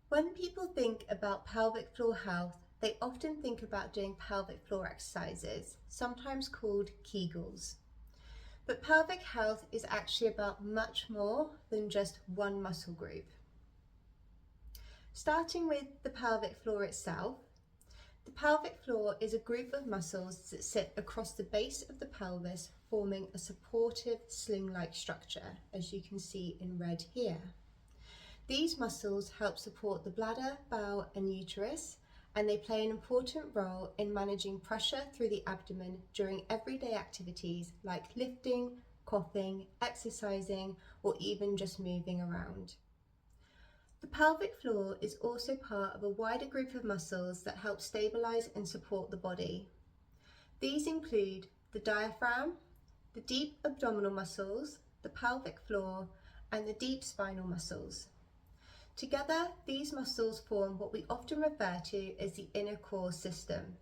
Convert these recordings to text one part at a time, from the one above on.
When people think about pelvic floor health, they often think about doing pelvic floor exercises, sometimes called Kegels. But pelvic health is actually about much more than just one muscle group. Starting with the pelvic floor itself, the pelvic floor is a group of muscles that sit across the base of the pelvis, forming a supportive sling-like structure, as you can see in red here. These muscles help support the bladder, bowel and uterus, and they play an important role in managing pressure through the abdomen during everyday activities like lifting, coughing, exercising, or even just moving around. The pelvic floor is also part of a wider group of muscles that help stabilise and support the body. These include the diaphragm, the deep abdominal muscles, the pelvic floor, and the deep spinal muscles. Together, these muscles form what we often refer to as the inner core system.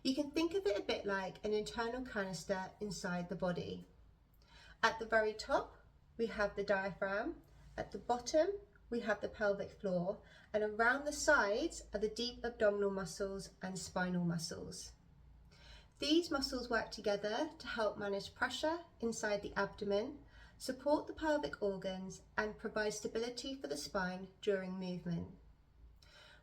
You can think of it a bit like an internal canister inside the body. At the very top, we have the diaphragm. At the bottom, we have the pelvic floor, and around the sides are the deep abdominal muscles and spinal muscles. These muscles work together to help manage pressure inside the abdomen, support the pelvic organs, and provide stability for the spine during movement.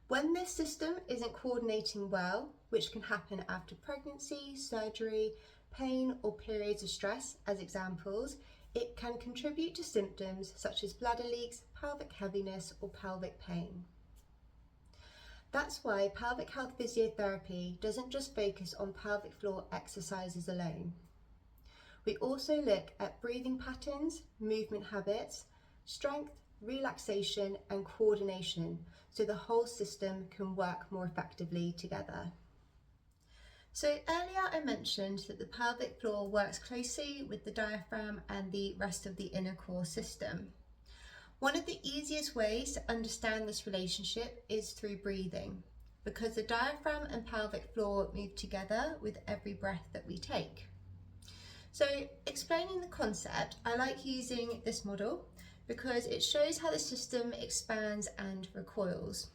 When this system isn't coordinating well, which can happen after pregnancy, surgery, pain, or periods of stress as examples, it can contribute to symptoms such as bladder leaks, pelvic heaviness, or pelvic pain. That's why pelvic health physiotherapy doesn't just focus on pelvic floor exercises alone. We also look at breathing patterns, movement habits, strength, relaxation, and coordination so the whole system can work more effectively together. So earlier I mentioned that the pelvic floor works closely with the diaphragm and the rest of the inner core system. One of the easiest ways to understand this relationship is through breathing, because the diaphragm and pelvic floor move together with every breath that we take. So explaining the concept, I like using this model because it shows how the system expands and recoils.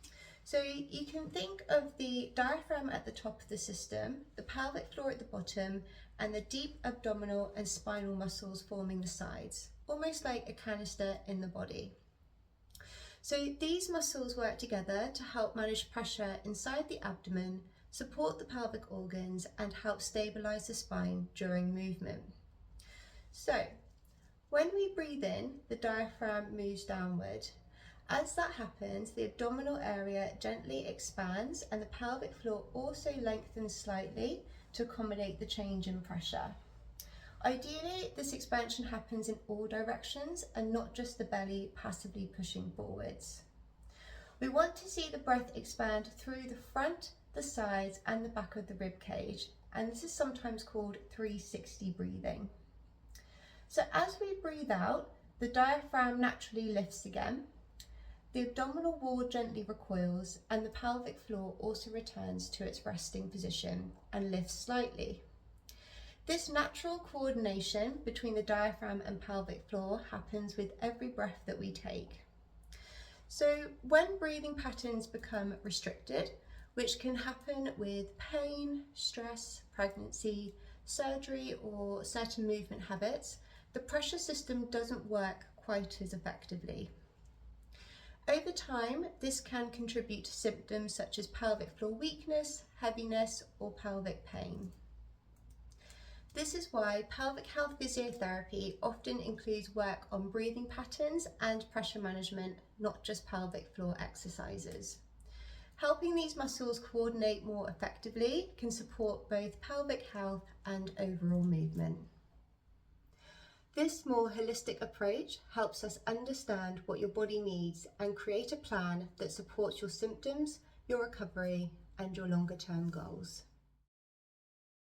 So you can think of the diaphragm at the top of the system, the pelvic floor at the bottom, and the deep abdominal and spinal muscles forming the sides, almost like a canister in the body. So these muscles work together to help manage pressure inside the abdomen, support the pelvic organs, and help stabilise the spine during movement. So when we breathe in, the diaphragm moves downward. As that happens, the abdominal area gently expands and the pelvic floor also lengthens slightly to accommodate the change in pressure. Ideally, this expansion happens in all directions and not just the belly passively pushing forwards. We want to see the breath expand through the front, the sides, and the back of the rib cage, and this is sometimes called 360 breathing. So as we breathe out, the diaphragm naturally lifts again. The abdominal wall gently recoils and the pelvic floor also returns to its resting position and lifts slightly. This natural coordination between the diaphragm and pelvic floor happens with every breath that we take. So when breathing patterns become restricted, which can happen with pain, stress, pregnancy, surgery, or certain movement habits, the pressure system doesn't work quite as effectively. Over time, this can contribute to symptoms such as pelvic floor weakness, heaviness, or pelvic pain. This is why pelvic health physiotherapy often includes work on breathing patterns and pressure management, not just pelvic floor exercises. Helping these muscles coordinate more effectively can support both pelvic health and overall movement. This more holistic approach helps us understand what your body needs and create a plan that supports your symptoms, your recovery, and your longer-term goals.